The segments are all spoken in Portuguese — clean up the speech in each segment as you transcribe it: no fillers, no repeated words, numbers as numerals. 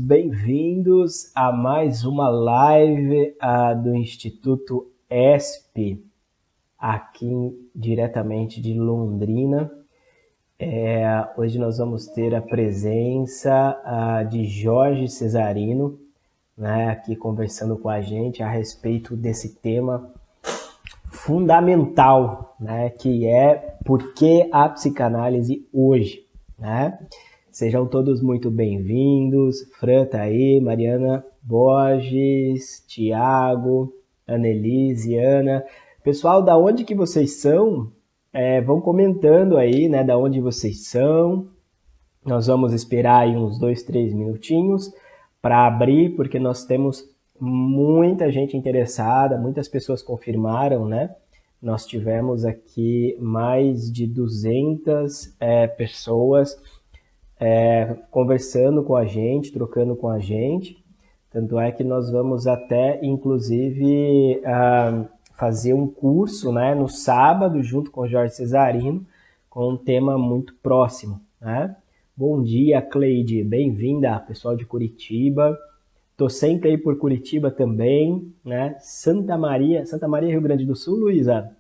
Bem-vindos a mais uma live do Instituto ESP, aqui diretamente de Londrina. Hoje nós vamos ter a presença de Jorge Cesarino, né, aqui conversando com a gente a respeito desse tema fundamental, né, que é por que a psicanálise hoje, né? Sejam todos muito bem-vindos. Fran tá aí, Mariana Borges, Tiago, Annelise, Ana. Pessoal, da onde que vocês são? Vão comentando aí, né, da onde vocês são. Nós vamos esperar aí uns 2-3 minutinhos para abrir, porque nós temos muita gente interessada, muitas pessoas confirmaram, né? Nós tivemos aqui mais de 200 pessoas conversando com a gente, trocando com a gente. Tanto é que nós vamos até, inclusive, fazer um curso, né, no sábado, junto com o Jorge Cesarino, com um tema muito próximo, né? Bom dia, Cleide, bem-vinda, pessoal de Curitiba. Estou sempre aí por Curitiba também, né? Santa Maria, Rio Grande do Sul, Luísa.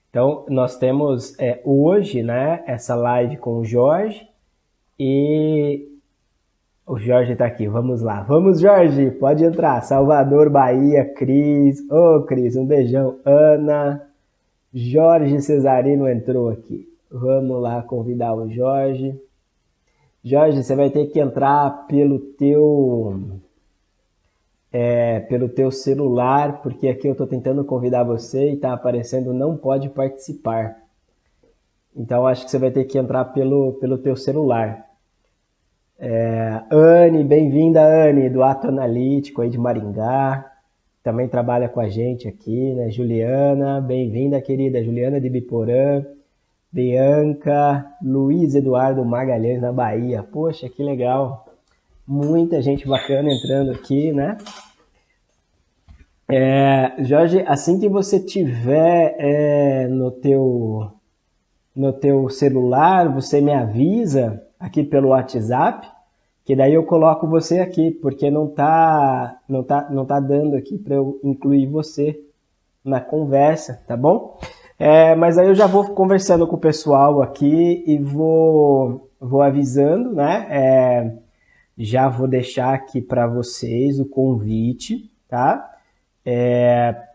Então, nós temos hoje, né, essa live com o Jorge e o Jorge está aqui. Vamos lá. Vamos, Jorge, pode entrar. Salvador, Bahia, Cris. Ô, Cris, um beijão. Ana, Jorge Cesarino entrou aqui. Vamos lá convidar o Jorge. Jorge, você vai ter que entrar pelo teu celular, porque aqui eu estou tentando convidar você e está aparecendo não pode participar. Então, acho que você vai ter que entrar pelo teu celular. Anne, bem-vinda, Anne, do Ato Analítico aí de Maringá. Também trabalha com a gente aqui, né? Juliana, bem-vinda, querida. Juliana de Biporã. Bianca, Luiz Eduardo Magalhães, na Bahia. Poxa, que legal. Muita gente bacana entrando aqui, né? Jorge, assim que você tiver no teu celular, você me avisa aqui pelo WhatsApp, que daí eu coloco você aqui, porque não tá dando aqui para eu incluir você na conversa, tá bom? Mas aí eu já vou conversando com o pessoal aqui e vou avisando, né? Já vou deixar aqui para vocês o convite, tá?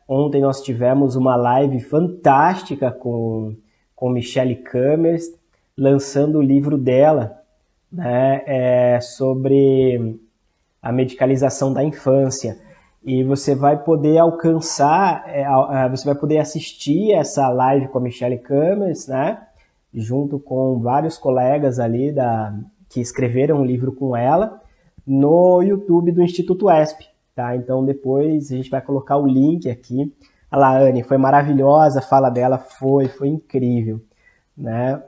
Ontem nós tivemos uma live fantástica com Michele Kamers, lançando o livro dela, né? Sobre a medicalização da infância. E você vai poder alcançar, você vai poder assistir essa live com a Michele Kamers, né? Junto com vários colegas ali que escreveram um livro com ela, no YouTube do Instituto ESP, tá? Então depois a gente vai colocar o link aqui. Olha lá, Anne, foi maravilhosa, a fala dela foi incrível, né?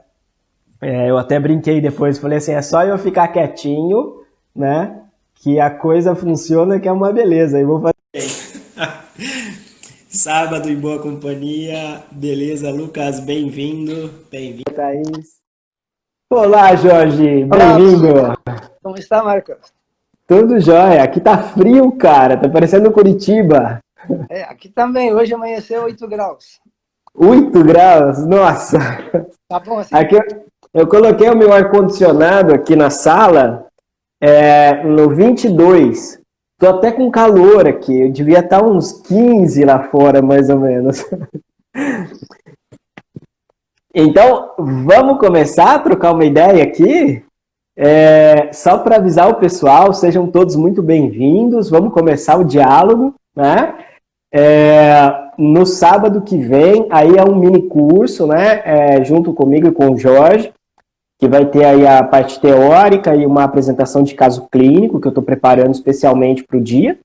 Eu até brinquei depois, falei assim, é só eu ficar quietinho, né? Que a coisa funciona, que é uma beleza. Eu vou fazer. Sábado em boa companhia. Beleza, Lucas, bem-vindo. Bem-vindo, Thaís. Olá, Jorge, bem-vindo. Como está, Marcos? Tudo jóia. Aqui tá frio, cara. Tá parecendo Curitiba. Aqui também. Hoje amanheceu 8 graus. 8 graus? Nossa. Tá bom assim? Aqui eu coloquei o meu ar-condicionado aqui na sala. No 22, tô até com calor aqui, eu devia estar uns 15 lá fora, mais ou menos. Então, vamos começar a trocar uma ideia aqui? Só para avisar o pessoal, sejam todos muito bem-vindos, vamos começar o diálogo, né? No sábado que vem, aí é um mini curso, né? Junto comigo e com o Jorge, que vai ter aí a parte teórica e uma apresentação de caso clínico, que eu estou preparando especialmente para o dia,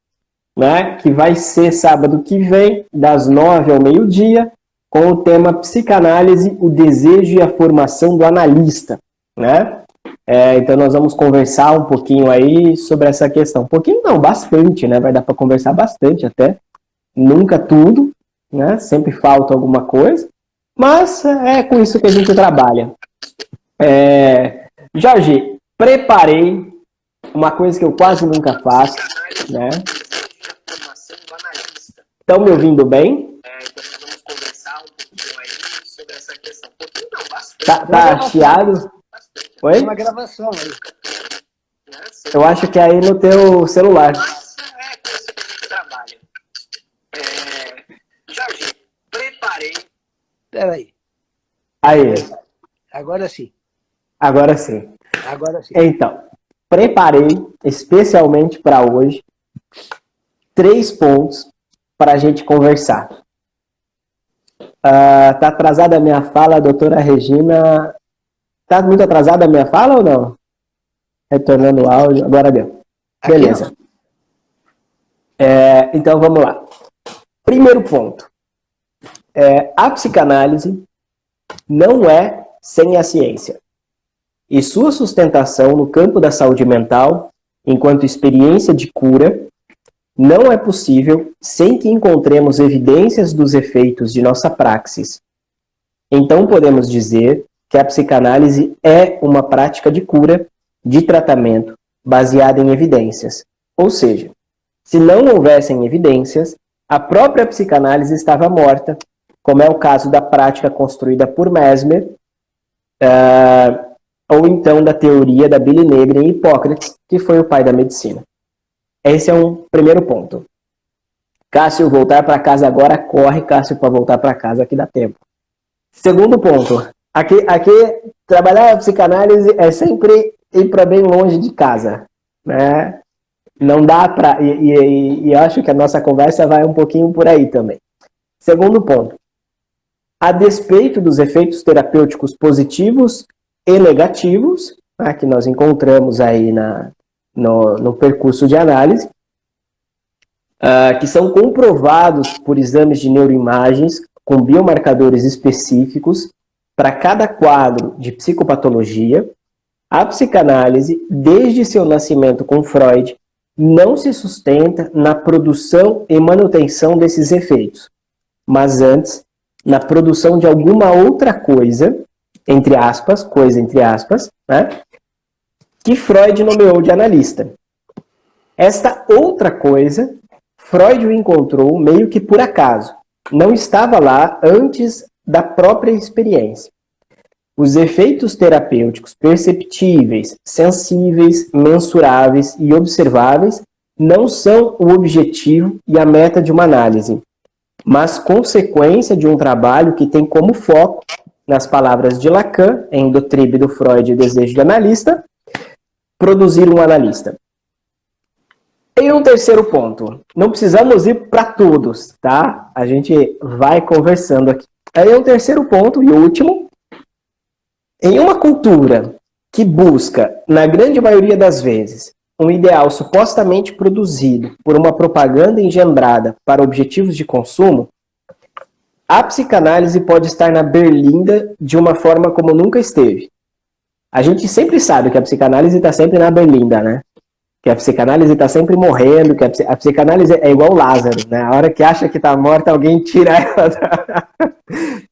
né, que vai ser sábado que vem, das 9 ao meio-dia, com o tema Psicanálise, o desejo e a formação do analista, né? Então nós vamos conversar um pouquinho aí sobre essa questão. Um pouquinho não, bastante, né? Vai dar para conversar bastante até. Nunca tudo, né? Sempre falta alguma coisa, mas é com isso que a gente trabalha. Jorge, preparei uma coisa que eu quase nunca faço, né? Estão me ouvindo bem? Então vamos conversar um pouquinho aí sobre essa questão. Um pouquinho não, bastante. Tá chiado? Oi? Tem uma gravação aí. Eu acho que é aí no teu celular. Coisa que trabalha. Jorge, preparei. Peraí. Aí, Agora sim. agora sim. Agora sim. Então, preparei especialmente para hoje 3 pontos para a gente conversar. Tá atrasada a minha fala, doutora Regina? Tá muito atrasada a minha fala ou não? Retornando o áudio, agora deu. Beleza. Então vamos lá. Primeiro ponto. A psicanálise não é sem a ciência. E sua sustentação no campo da saúde mental, enquanto experiência de cura, não é possível sem que encontremos evidências dos efeitos de nossa praxis. Então podemos dizer que a psicanálise é uma prática de cura, de tratamento, baseada em evidências. Ou seja, se não houvessem evidências, a própria psicanálise estava morta, como é o caso da prática construída por Mesmer, ou então da teoria da bile negra em Hipócrates, que foi o pai da medicina. Esse é um primeiro ponto. Cássio, voltar para casa agora, corre, Cássio, para voltar para casa, que dá tempo. Segundo ponto, aqui trabalhar a psicanálise é sempre ir para bem longe de casa, né? Não dá para... E acho que a nossa conversa vai um pouquinho por aí também. Segundo ponto, a despeito dos efeitos terapêuticos positivos e negativos, né, que nós encontramos aí no percurso de análise, que são comprovados por exames de neuroimagens com biomarcadores específicos para cada quadro de psicopatologia, a psicanálise, desde seu nascimento com Freud, não se sustenta na produção e manutenção desses efeitos, mas antes na produção de alguma outra coisa, entre aspas, né, que Freud nomeou de analista. Esta outra coisa, Freud o encontrou meio que por acaso, não estava lá antes da própria experiência. Os efeitos terapêuticos perceptíveis, sensíveis, mensuráveis e observáveis não são o objetivo e a meta de uma análise, mas consequência de um trabalho que tem como foco, nas palavras de Lacan, em Do Tribe do Freud e o Desejo do Analista, produzir um analista. Tem um terceiro ponto. Não precisamos ir para todos, tá? A gente vai conversando aqui. Aí é o terceiro ponto e último. Em uma cultura que busca, na grande maioria das vezes, um ideal supostamente produzido por uma propaganda engendrada para objetivos de consumo, a psicanálise pode estar na berlinda de uma forma como nunca esteve. A gente sempre sabe que a psicanálise está sempre na berlinda, né? Que a psicanálise está sempre morrendo, que a psicanálise é igual Lázaro, né? A hora que acha que está morta, alguém tira ela,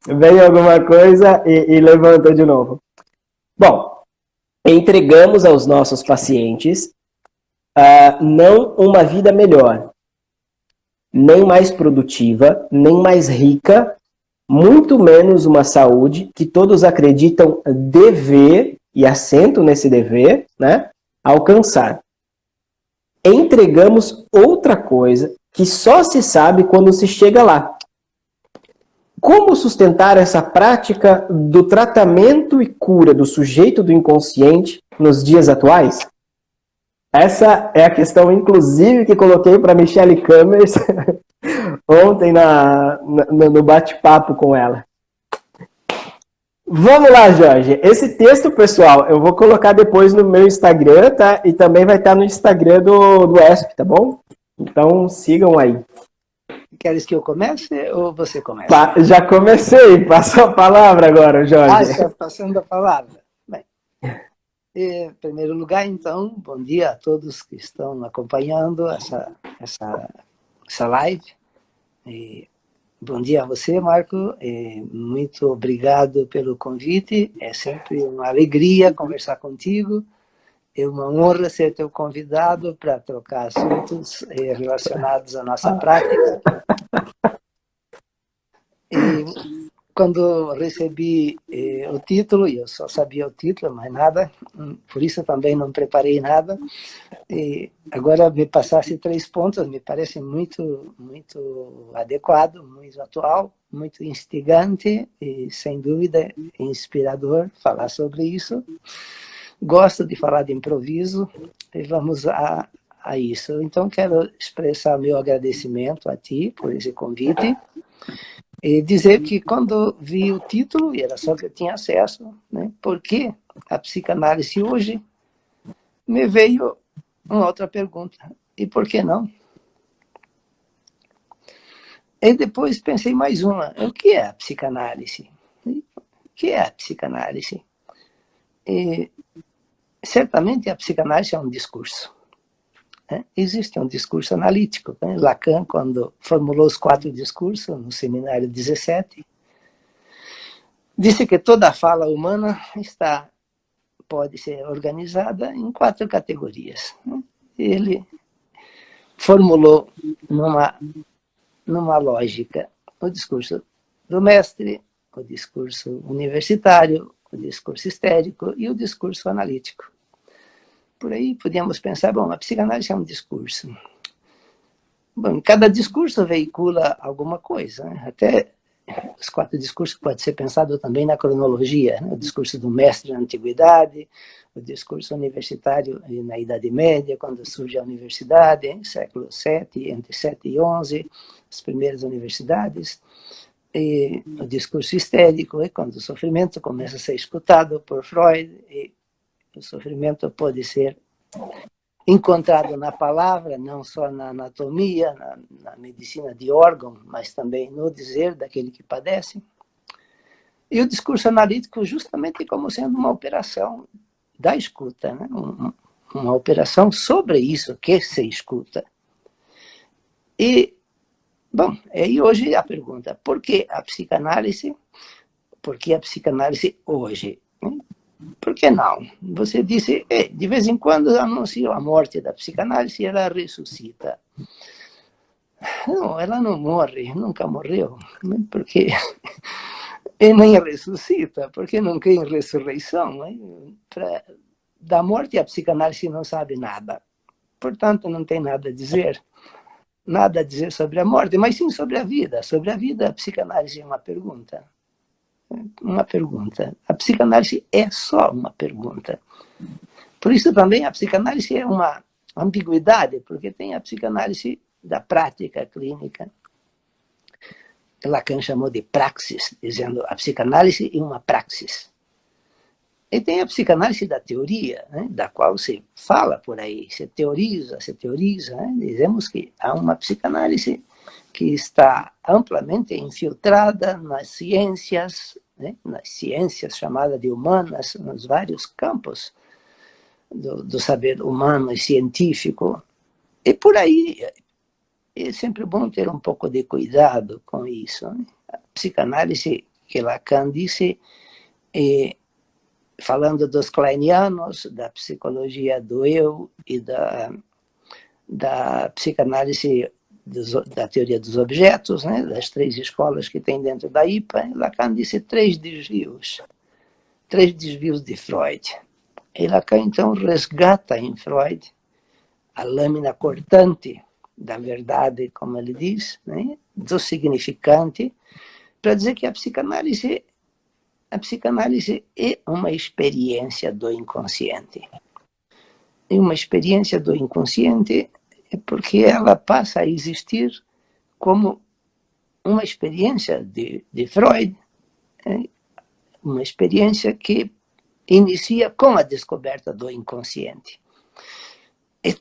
vem alguma coisa e levanta de novo. Bom, entregamos aos nossos pacientes não uma vida melhor, nem mais produtiva, nem mais rica, muito menos uma saúde que todos acreditam dever, e assento nesse dever, né, alcançar. Entregamos outra coisa que só se sabe quando se chega lá. Como sustentar essa prática do tratamento e cura do sujeito do inconsciente nos dias atuais? Essa é a questão, inclusive, que coloquei para Michelle Kammers ontem no bate-papo com ela. Vamos lá, Jorge. Esse texto, pessoal, eu vou colocar depois no meu Instagram, tá? E também vai estar no Instagram do ESP, tá bom? Então, sigam aí. Queres que eu comece ou você comece? Já comecei. Passou a palavra agora, Jorge. Está passando a palavra. Bem, em primeiro lugar, então, bom dia a todos que estão acompanhando essa live. E Bom dia a você, Marco. Muito obrigado pelo convite. É sempre uma alegria conversar contigo. É uma honra ser teu convidado para trocar assuntos relacionados à nossa prática. E quando recebi o título, eu só sabia o título, mais nada, por isso também não preparei nada. E agora me passasse 3 pontos, me parece muito, muito adequado, muito atual, muito instigante e, sem dúvida, inspirador falar sobre isso. Gosto de falar de improviso e vamos a isso. Então, quero expressar meu agradecimento a ti por esse convite e dizer que quando vi o título, e era só que eu tinha acesso, né, por que a psicanálise hoje, me veio uma outra pergunta. E por que não? E depois pensei mais uma. O que é a psicanálise? O que é a psicanálise? E, certamente a psicanálise é um discurso. Né? Existe um discurso analítico. Né? Lacan, quando formulou os 4 discursos no seminário 17, disse que toda a fala humana pode ser organizada em 4 categorias. Né? Ele formulou numa lógica o discurso do mestre, o discurso universitário, o discurso histérico e o discurso analítico. Por aí podíamos pensar, bom, a psicanálise é um discurso. Bom, cada discurso veicula alguma coisa, né? Até os 4 discursos podem ser pensados também na cronologia, né? O discurso do mestre na antiguidade, o discurso universitário na Idade Média, quando surge a universidade, século VII, entre 7 e 11, as primeiras universidades, e o discurso histérico, quando o sofrimento começa a ser escutado por Freud, e o sofrimento pode ser encontrado na palavra, não só na anatomia, na medicina de órgão, mas também no dizer daquele que padece. E o discurso analítico justamente como sendo uma operação da escuta, né? Uma operação sobre isso que se escuta. E, bom, aí hoje a pergunta, por que a psicanálise? Por que a psicanálise hoje? Por que não? Você disse, de vez em quando anunciam a morte da psicanálise e ela ressuscita. Não, ela não morre, nunca morreu, porque e nem ressuscita, porque não tem ressurreição. Da morte a psicanálise não sabe nada, portanto não tem nada a dizer sobre a morte, mas sim sobre a vida. Sobre a vida a psicanálise é uma pergunta. Uma pergunta. A psicanálise é só uma pergunta. Por isso também a psicanálise é uma ambiguidade, porque tem a psicanálise da prática clínica, que Lacan chamou de praxis, dizendo a psicanálise é uma praxis. E tem a psicanálise da teoria, né, da qual se fala por aí, se teoriza, né, dizemos que há uma psicanálise que está amplamente infiltrada nas ciências, né, nas ciências chamadas de humanas, nos vários campos do saber humano e científico. E por aí é sempre bom ter um pouco de cuidado com isso. Né? A psicanálise que Lacan disse, falando dos kleinianos, da psicologia do eu e da psicanálise da teoria dos objetos, né, das 3 escolas que tem dentro da IPA, Lacan disse 3 desvios de Freud. E Lacan, então, resgata em Freud a lâmina cortante da verdade, como ele diz, né, do significante, para dizer que a psicanálise é uma experiência do inconsciente. E uma experiência do inconsciente é porque ela passa a existir como uma experiência de Freud, uma experiência que inicia com a descoberta do inconsciente. E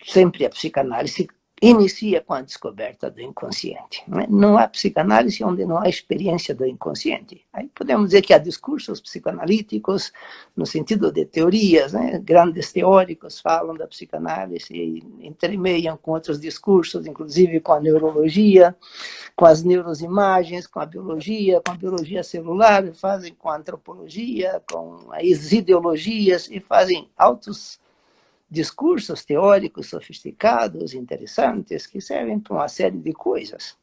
sempre a psicanálise inicia com a descoberta do inconsciente. Não há psicanálise onde não há experiência do inconsciente. Aí podemos dizer que há discursos psicanalíticos, no sentido de teorias, grandes teóricos falam da psicanálise e entremeiam com outros discursos, inclusive com a neurologia, com as neuroimagens, com a biologia celular, fazem com a antropologia, com as ideologias e fazem altos discursos teóricos sofisticados, interessantes, que servem para uma série de coisas.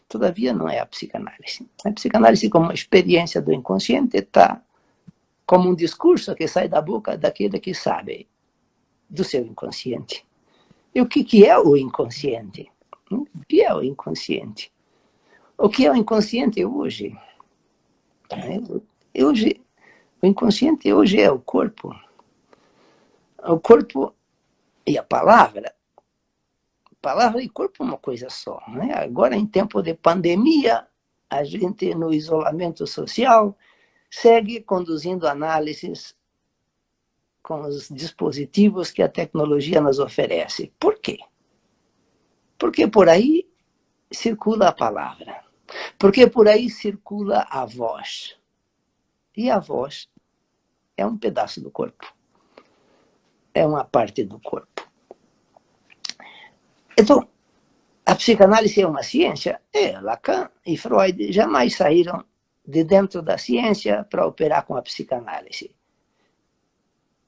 Todavia, não é a psicanálise. A psicanálise, como experiência do inconsciente, está como um discurso que sai da boca daquele que sabe do seu inconsciente. E o que é o inconsciente? O que é o inconsciente? O que é o inconsciente hoje? O inconsciente hoje é o corpo. O corpo e a palavra. Palavra e corpo é uma coisa só. Agora, em tempo de pandemia, a gente, no isolamento social, segue conduzindo análises com os dispositivos que a tecnologia nos oferece. Por quê? Porque por aí circula a palavra. Porque por aí circula a voz. E a voz é um pedaço do corpo. É uma parte do corpo. Então, a psicanálise é uma ciência? Lacan e Freud jamais saíram de dentro da ciência para operar com a psicanálise.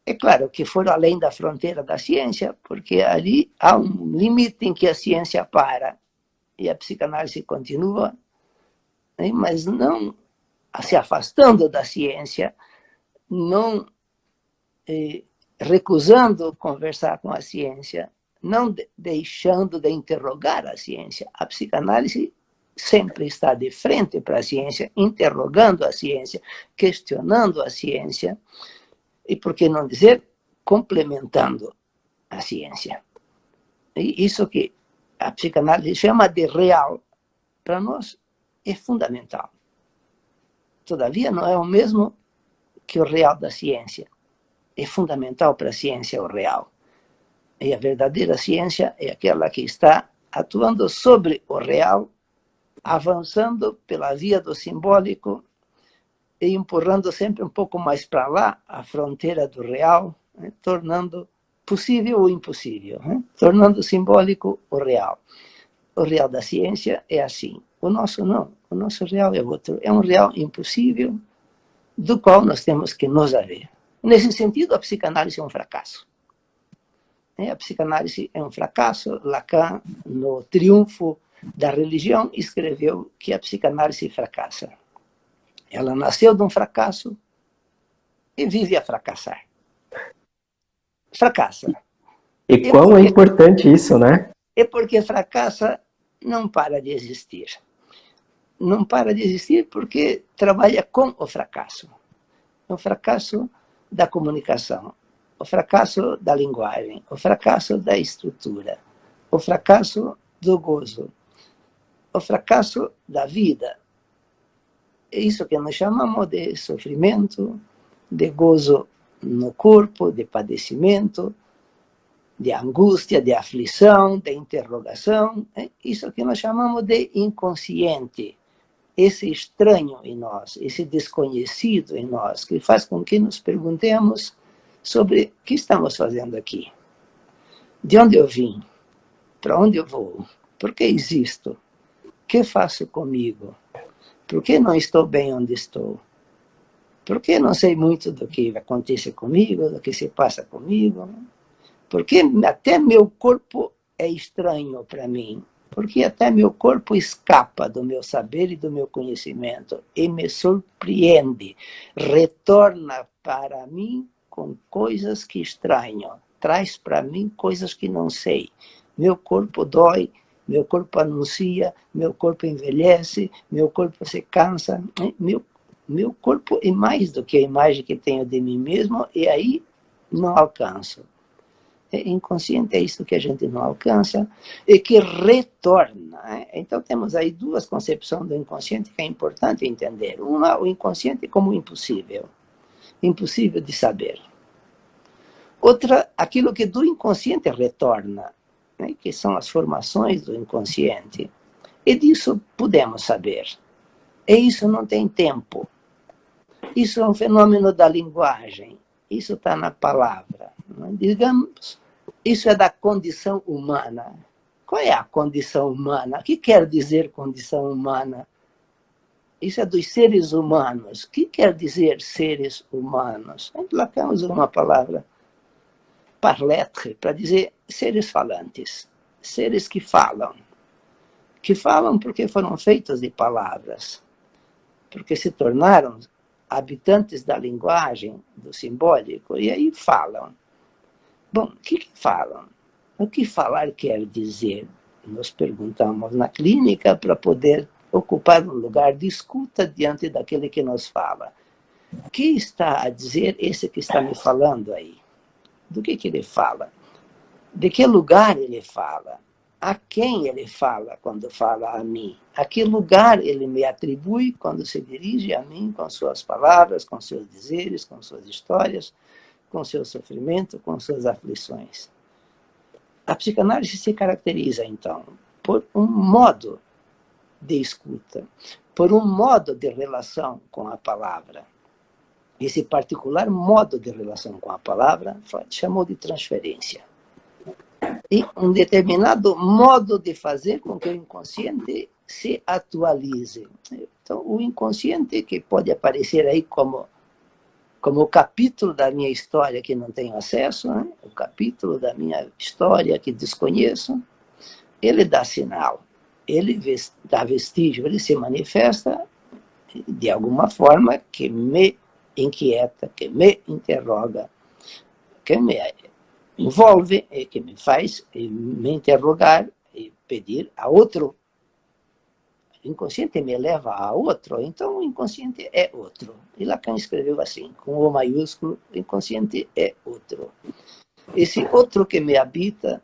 É claro que foram além da fronteira da ciência, porque ali há um limite em que a ciência para e a psicanálise continua, mas não se afastando da ciência, não recusando conversar com a ciência, não deixando de interrogar a ciência. A psicanálise sempre está de frente para a ciência, interrogando a ciência, questionando a ciência, e por que não dizer, complementando a ciência. E isso que a psicanálise chama de real, para nós é fundamental. Todavia, não é o mesmo que o real da ciência. É fundamental para a ciência o real. E a verdadeira ciência é aquela que está atuando sobre o real, avançando pela via do simbólico e empurrando sempre um pouco mais para lá a fronteira do real, tornando possível o impossível, tornando simbólico o real. O real da ciência é assim. O nosso não. O nosso real é outro. É um real impossível do qual nós temos que nos haver. Nesse sentido, a psicanálise é um fracasso. A psicanálise é um fracasso. Lacan, no Triunfo da Religião, escreveu que a psicanálise fracassa. Ela nasceu de um fracasso e vive a fracassar. Fracassa. E quão é importante isso, né? É porque fracassa, não para de existir. Não para de existir porque trabalha com o fracasso. O fracasso da comunicação, o fracasso da linguagem, o fracasso da estrutura, o fracasso do gozo, o fracasso da vida. É isso que nós chamamos de sofrimento, de gozo no corpo, de padecimento, de angústia, de aflição, de interrogação. É isso que nós chamamos de inconsciente. Esse estranho em nós, esse desconhecido em nós, que faz com que nos perguntemos sobre o que estamos fazendo aqui. De onde eu vim? Para onde eu vou? Por que existo? O que faço comigo? Por que não estou bem onde estou? Por que não sei muito do que acontece comigo, do que se passa comigo? Porque até meu corpo é estranho para mim. Porque até meu corpo escapa do meu saber e do meu conhecimento e me surpreende, retorna para mim com coisas que estranho, traz para mim coisas que não sei. Meu corpo dói, meu corpo anuncia, meu corpo envelhece, meu corpo se cansa. Meu corpo é mais do que a imagem que tenho de mim mesmo e aí não alcanço. Inconsciente é isso que a gente não alcança e que retorna. Então temos aí duas concepções do inconsciente que é importante entender. Uma, o inconsciente como impossível de saber. Outra, aquilo que do inconsciente retorna, né, que são as formações do inconsciente. E disso podemos saber. E isso não tem tempo. Isso é um fenômeno da linguagem. Isso está na palavra. Né? Digamos, isso é da condição humana. Qual é a condição humana? O que quer dizer condição humana? Isso é dos seres humanos. O que quer dizer seres humanos? Lacan usa uma palavra, parletre, para dizer seres falantes, seres que falam porque foram feitos de palavras, porque se tornaram habitantes da linguagem, do simbólico, e aí falam. Bom, o que falam? O que falar quer dizer? Nos perguntamos na clínica para poder ocupar um lugar de escuta diante daquele que nos fala. O que está a dizer esse que está me falando aí? Do que ele fala? De que lugar ele fala? A quem ele fala quando fala a mim? A que lugar ele me atribui quando se dirige a mim com suas palavras, com seus dizeres, com suas histórias, com seu sofrimento, com suas aflições? A psicanálise se caracteriza, então, por um modo de escuta, por um modo de relação com a palavra. Esse particular modo de relação com a palavra Freud chamou de transferência. E um determinado modo de fazer com que o inconsciente se atualize. Então, o inconsciente, que pode aparecer aí como o capítulo da minha história que não tenho acesso, né? O capítulo da minha história que desconheço, ele dá sinal, ele dá vestígio, ele se manifesta de alguma forma que me inquieta, que me interroga, que me envolve e que me faz me interrogar e pedir a outro. O inconsciente me leva a outro, então o inconsciente é outro. E Lacan escreveu assim, com O maiúsculo, o inconsciente é outro. Esse outro que me habita,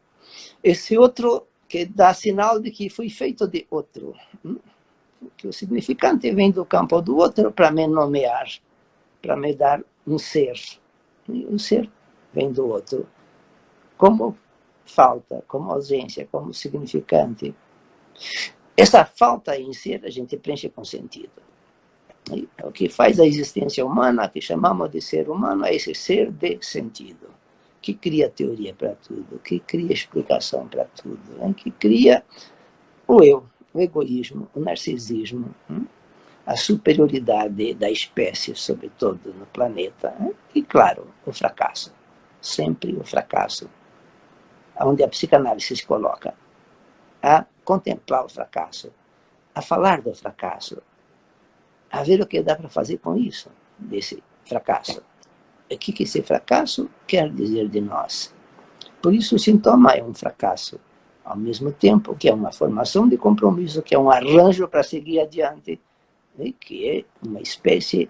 esse outro que dá sinal de que fui feito de outro. Que o significante vem do campo do outro para me nomear, para me dar um ser. E o ser vem do outro. Como falta, como ausência, como significante. Essa falta em ser a gente preenche com sentido. E o que faz a existência humana, que chamamos de ser humano, é esse ser de sentido, que cria teoria para tudo, que cria explicação para tudo, né? Que cria o eu, o egoísmo, o narcisismo, a superioridade da espécie sobre todo no planeta, né? E, claro, o fracasso. Sempre o fracasso. Onde a psicanálise se coloca a contemplar o fracasso, a falar do fracasso, a ver o que dá para fazer com isso, desse fracasso. O que esse fracasso quer dizer de nós? Por isso o sintoma é um fracasso, ao mesmo tempo que é uma formação de compromisso, que é um arranjo para seguir adiante, né? Que é uma espécie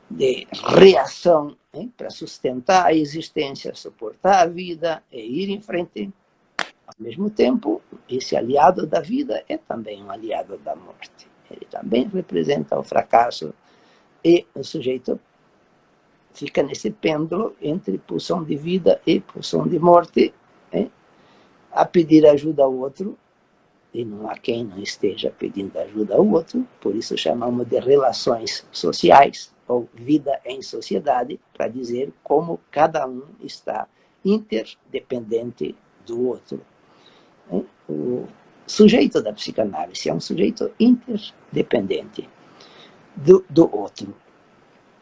de reação, né? Para sustentar a existência, suportar a vida e ir em frente. Ao mesmo tempo, esse aliado da vida é também um aliado da morte. Ele também representa o fracasso e o sujeito fica nesse pêndulo entre pulsão de vida e pulsão de morte, né? A pedir ajuda ao outro, e não há quem não esteja pedindo ajuda ao outro, por isso chamamos de relações sociais, ou vida em sociedade, para dizer como cada um está interdependente do outro. O sujeito da psicanálise é um sujeito interdependente do outro.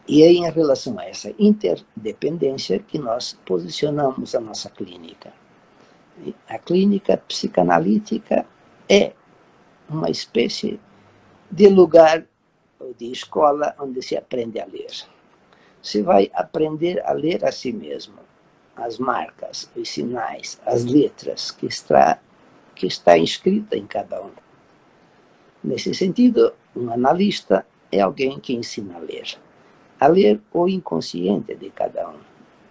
E é em relação a essa interdependência que nós posicionamos a nossa clínica. A clínica psicanalítica é uma espécie de lugar ou de escola onde se aprende a ler. Se vai aprender a ler a si mesmo, as marcas, os sinais, as letras que está inscrita em cada um. Nesse sentido, um analista é alguém que ensina a ler o inconsciente de cada um,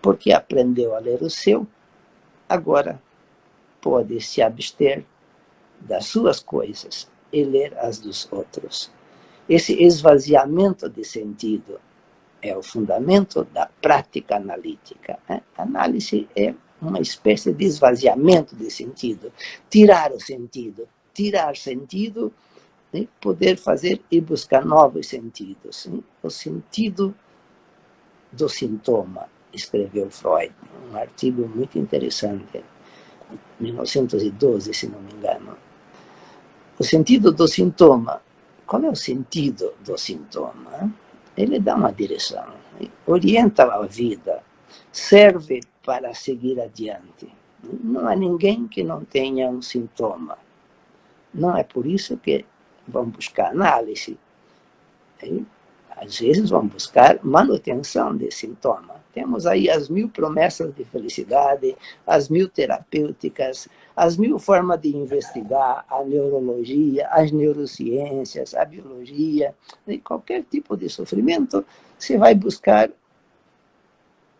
porque aprendeu a ler o seu, agora pode se abster das suas coisas e ler as dos outros. Esse esvaziamento de sentido é o fundamento da prática analítica. A análise é uma espécie de esvaziamento de sentido, tirar o sentido, tirar sentido, né? Poder fazer e buscar novos sentidos. Né? O sentido do sintoma, escreveu Freud, um artigo muito interessante, 1912, se não me engano. O sentido do sintoma. Qual é o sentido do sintoma? Ele dá uma direção, orienta a vida, serve para seguir adiante. Não há ninguém que não tenha um sintoma. Não é por isso que vão buscar análise. Às vezes vão buscar manutenção de sintoma. Temos aí as 1000 promessas de felicidade, as 1000 terapêuticas, as 1000 formas de investigar a neurologia, as neurociências, a biologia, e qualquer tipo de sofrimento, se vai buscar,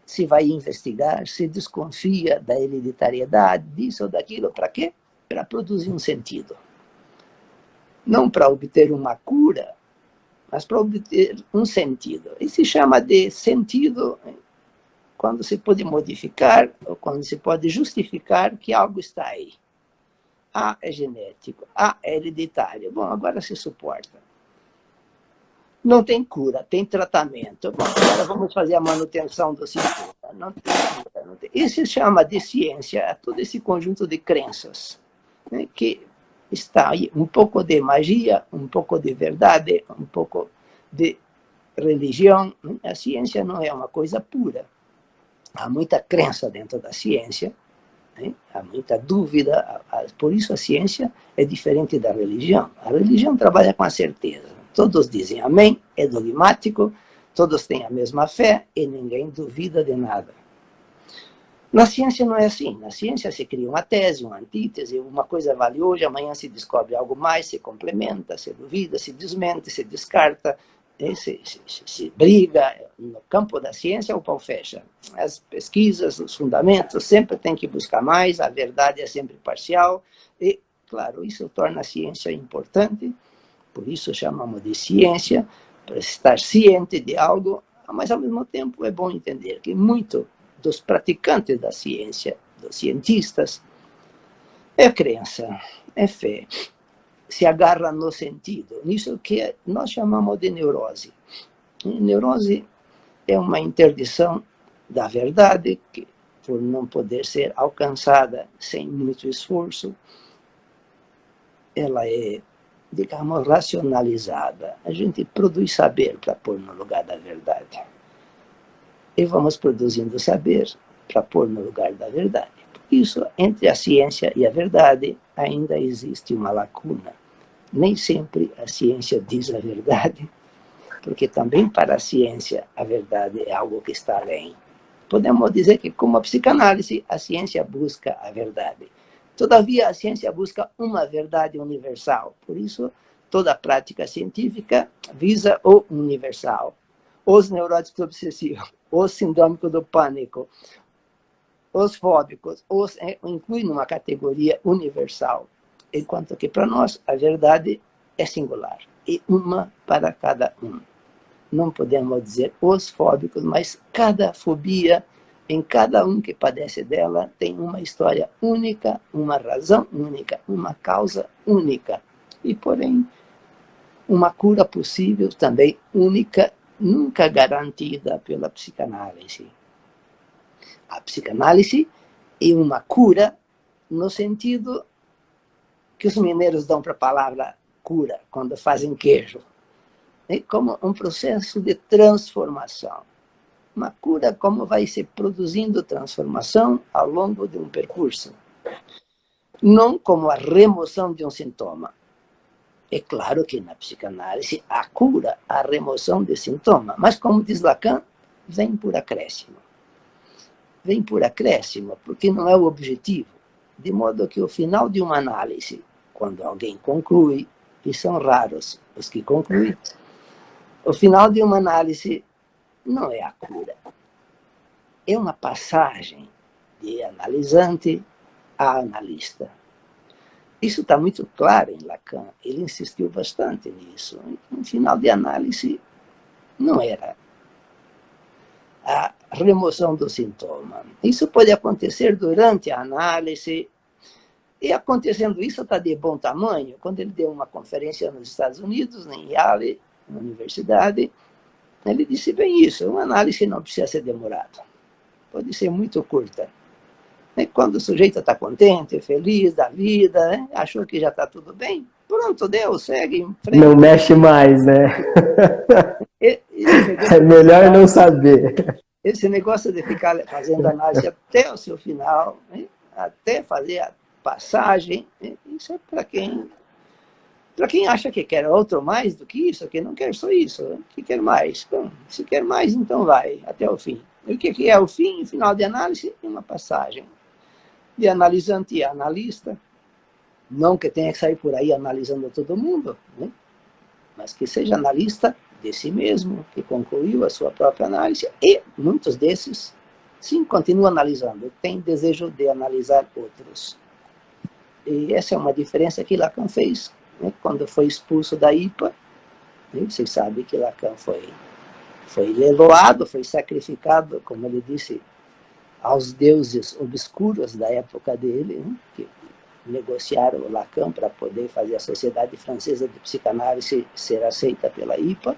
se vai investigar, se desconfia da hereditariedade, disso ou daquilo, para quê? Para produzir um sentido. Não para obter uma cura, mas para obter um sentido. E se chama de sentido quando se pode modificar ou quando se pode justificar que algo está aí. É genético, é hereditário. Bom, agora se suporta. Não tem cura, tem tratamento. Bom, agora vamos fazer a manutenção do sintoma. Não tem cura, não tem. Isso se chama de ciência, todo esse conjunto de crenças, né, que está aí um pouco de magia, um pouco de verdade, um pouco de religião. A ciência não é uma coisa pura. Há muita crença dentro da ciência, né? Há muita dúvida. Por isso a ciência é diferente da religião. A religião trabalha com a certeza. Todos dizem amém, é dogmático, todos têm a mesma fé e ninguém duvida de nada. Na ciência não é assim. Na ciência se cria uma tese, uma antítese, uma coisa vale hoje, amanhã se descobre algo mais, se complementa, se duvida, se desmente, se descarta, se briga. No campo da ciência o pau fecha. As pesquisas, os fundamentos, sempre tem que buscar mais, a verdade é sempre parcial e, claro, isso torna a ciência importante, por isso chamamos de ciência, para estar ciente de algo, mas ao mesmo tempo é bom entender que muito dos praticantes da ciência, dos cientistas, é crença, é fé, se agarra no sentido, nisso que nós chamamos de neurose. Neurose é uma interdição da verdade, que por não poder ser alcançada sem muito esforço, ela é, digamos, racionalizada. A gente produz saber para pôr no lugar da verdade. E vamos produzindo saber para pôr no lugar da verdade. Por isso, entre a ciência e a verdade, ainda existe uma lacuna. Nem sempre a ciência diz a verdade, porque também para a ciência a verdade é algo que está além. Podemos dizer que, como a psicanálise, a ciência busca a verdade. Todavia, a ciência busca uma verdade universal. Por isso, toda prática científica visa o universal. Os neuróticos obsessivos, os sindrômicos do pânico, os fóbicos, incluem numa categoria universal. Enquanto que para nós a verdade é singular, e uma para cada um. Não podemos dizer os fóbicos, mas cada fobia, em cada um que padece dela, tem uma história única, uma razão única, uma causa única. E, porém, uma cura possível também única, nunca garantida pela psicanálise. A psicanálise é uma cura no sentido que os mineiros dão para a palavra cura, quando fazem queijo. É como um processo de transformação. Uma cura como vai se produzindo transformação ao longo de um percurso. Não como a remoção de um sintoma. É claro que na psicanálise há cura, a remoção de sintoma, mas como diz Lacan, vem por acréscimo. Vem por acréscimo, porque não é o objetivo. De modo que o final de uma análise, quando alguém conclui, e são raros os que concluem, o final de uma análise não é a cura. É uma passagem de analisante a analista. Isso está muito claro em Lacan. Ele insistiu bastante nisso. No final de análise, não era remoção do sintoma. Isso pode acontecer durante a análise, e acontecendo isso está de bom tamanho. Quando ele deu uma conferência nos Estados Unidos, em Yale, na universidade, ele disse bem isso: uma análise não precisa ser demorada, pode ser muito curta. E quando o sujeito está contente, feliz da vida, né? Achou que já está tudo bem, pronto, deu, segue em frente. Não mexe mais, né? É melhor não saber. Esse negócio de ficar fazendo análise até o seu final, né? Até fazer a passagem, né? Isso é para quem acha que quer outro mais do que isso, que não quer só isso, né? Que quer mais. Bom, se quer mais, então vai até o fim. E o que é o fim? O final de análise é uma passagem de analisante a analista, não que tenha que sair por aí analisando todo mundo, né? Mas que seja analista de si mesmo, que concluiu a sua própria análise, e muitos desses, sim, continuam analisando, têm desejo de analisar outros. E essa é uma diferença que Lacan fez, né? Quando foi expulso da IPA, né? Vocês sabem que Lacan foi leiloado, foi sacrificado, como ele disse, aos deuses obscuros da época dele, né? Que negociaram o Lacan para poder fazer a Sociedade Francesa de Psicanálise ser aceita pela IPA.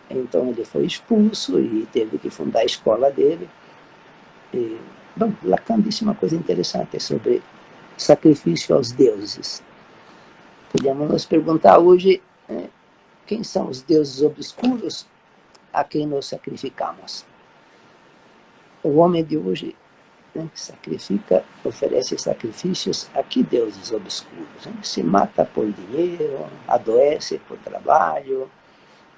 Então ele foi expulso e teve que fundar a escola dele. E, bom, Lacan disse uma coisa interessante sobre sacrifício aos deuses. Podemos nos perguntar hoje, né, quem são os deuses obscuros a quem nos sacrificamos? O homem de hoje, né, sacrifica, oferece sacrifícios a que deuses obscuros? Né? Se mata por dinheiro, adoece por trabalho,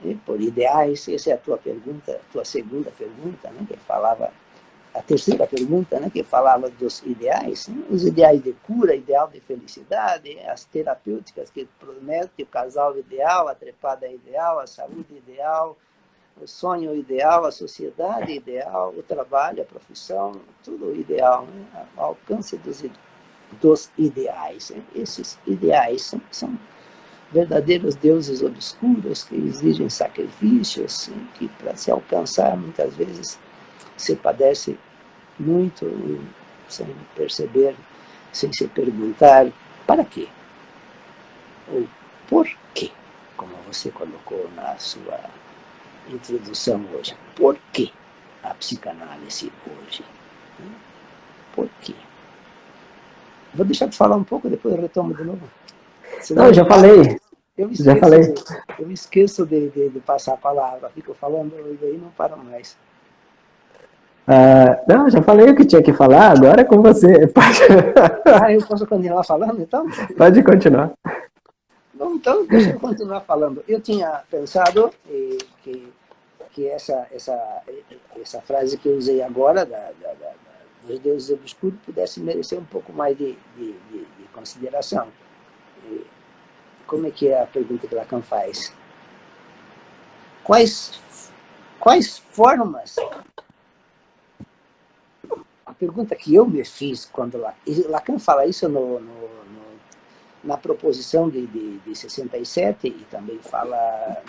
né, por ideais. Essa é a tua pergunta, tua segunda pergunta, né, que falava, a terceira pergunta, né, que falava dos ideais, né? Os ideais de cura, ideal de felicidade, as terapêuticas que prometem o casal ideal, a trepada ideal, a saúde ideal, o sonho ideal, a sociedade ideal, o trabalho, a profissão, tudo ideal, né? Ao alcance dos ideais. Né? Esses ideais são verdadeiros deuses obscuros que exigem sacrifícios, né? Que para se alcançar, muitas vezes, se padece muito sem perceber, sem se perguntar para quê? Ou por quê? Como você colocou na sua introdução hoje. Por que a psicanálise hoje? Por quê? Vou deixar de falar um pouco, depois eu retomo de novo. Senão não, já falei. Eu esqueço de passar a palavra. Fico falando e aí não paro mais. Não, já falei o que tinha que falar, agora é com você. Eu posso continuar falando, então? Pode continuar. Bom, então, deixa eu continuar falando. Eu tinha pensado que essa frase que eu usei agora, dos deuses obscuros, pudesse merecer um pouco mais de consideração. Como é que é a pergunta que Lacan faz? Quais formas... A pergunta que eu me fiz quando Lacan fala isso na proposição de 67, e também fala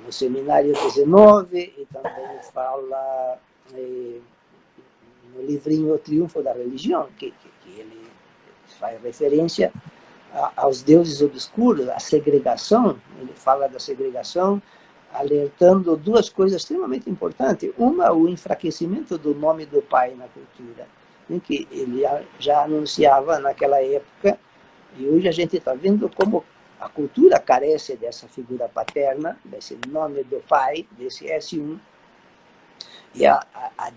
no seminário 19, e também fala no livrinho O Triunfo da Religião, que ele faz referência aos deuses obscuros, à segregação. Ele fala da segregação, alertando duas coisas extremamente importantes. Uma, o enfraquecimento do nome do pai na cultura, né, que ele já anunciava naquela época, e hoje a gente está vendo como a cultura carece dessa figura paterna, desse nome do pai, desse S1, e a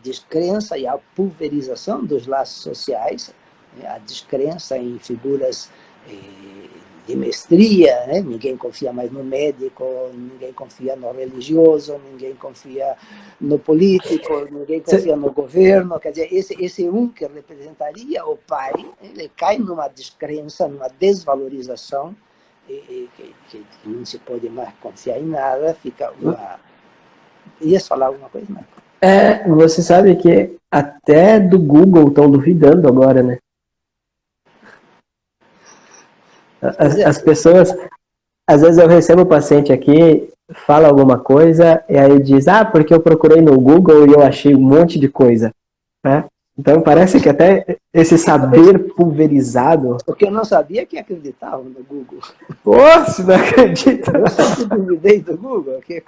descrença e a pulverização dos laços sociais, né, a descrença em figuras de mestria, né? Ninguém confia mais no médico, ninguém confia no religioso, ninguém confia no político, ninguém confia no governo. Quer dizer, esse um que representaria o pai, ele cai numa descrença, numa desvalorização, que não se pode mais confiar em nada, fica uma... Ias falar alguma coisa, Marco? Você sabe que até do Google estão duvidando agora, né? As pessoas, às vezes eu recebo paciente aqui fala alguma coisa e aí diz, porque eu procurei no Google e eu achei um monte de coisa, né? Então parece que até esse saber pulverizado... Porque eu não sabia que acreditavam no Google. Nossa, não acredito! Eu sempre duvidei do Google. Que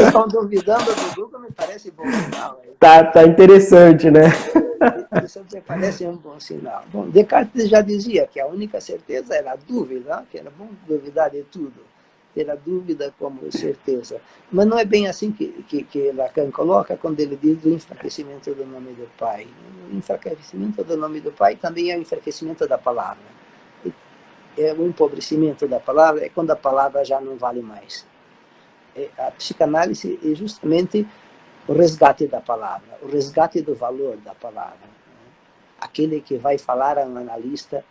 estão duvidando do Google me parece bom sinal. Tá interessante, né? Isso me parece um bom sinal. Bom, Descartes já dizia que a única certeza era a dúvida, que era bom duvidar de tudo, ter a dúvida como certeza. Mas não é bem assim que Lacan coloca quando ele diz o enfraquecimento do nome do Pai. O enfraquecimento do nome do Pai também é o enfraquecimento da palavra. É o empobrecimento da palavra, é quando a palavra já não vale mais. A psicanálise é justamente o resgate da palavra, o resgate do valor da palavra. Aquele que vai falar a um analista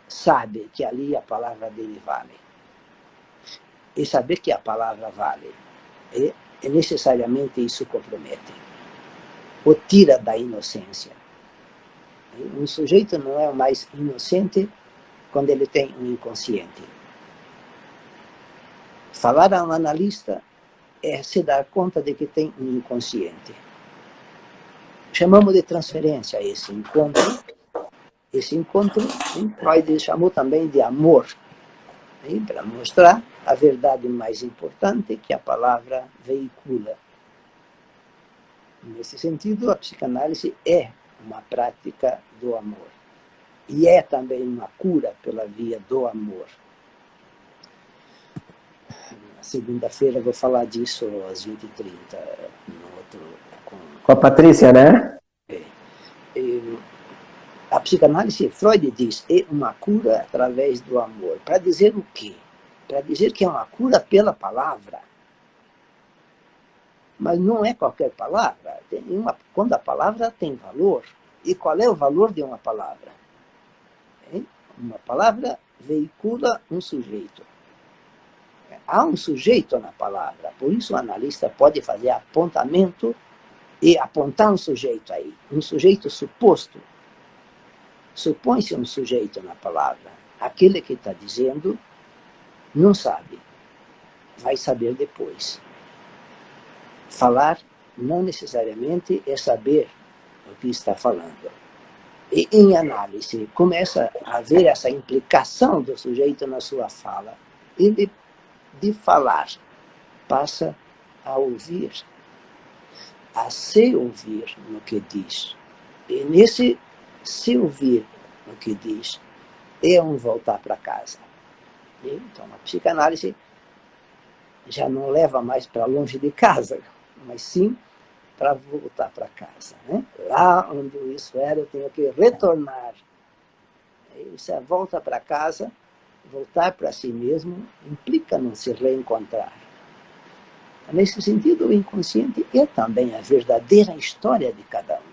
sabe que ali a palavra dele vale. E saber que a palavra vale é necessariamente isso compromete. O tira da inocência. Um sujeito não é mais inocente quando ele tem um inconsciente. Falar a um analista é se dar conta de que tem um inconsciente. Chamamos de transferência esse encontro. Esse encontro, Freud chamou também de amor, para mostrar a verdade mais importante que a palavra veicula. Nesse sentido, a psicanálise é uma prática do amor. E é também uma cura pela via do amor. Na segunda-feira vou falar disso às 20h30, no outro... Com a Patrícia, né? A psicanálise, Freud diz, é uma cura através do amor. Para dizer o quê? Para dizer que é uma cura pela palavra. Mas não é qualquer palavra. Quando a palavra tem valor. E qual é o valor de uma palavra? Uma palavra veicula um sujeito. Há um sujeito na palavra. Por isso o analista pode fazer apontamento e apontar um sujeito aí. Um sujeito suposto. Supõe-se um sujeito na palavra. Aquele que está dizendo não sabe. Vai saber depois. Falar não necessariamente é saber o que está falando. E em análise começa a haver essa implicação do sujeito na sua fala. Ele, de falar, passa a ouvir, a se ouvir no que diz. E nesse se ouvir no que diz, é um voltar para casa. Então, a psicanálise já não leva mais para longe de casa, mas sim para voltar para casa. Né? Lá onde isso era, eu tenho que retornar. Isso é volta para casa, voltar para si mesmo, implica não se reencontrar. Nesse sentido, o inconsciente é também a verdadeira história de cada um.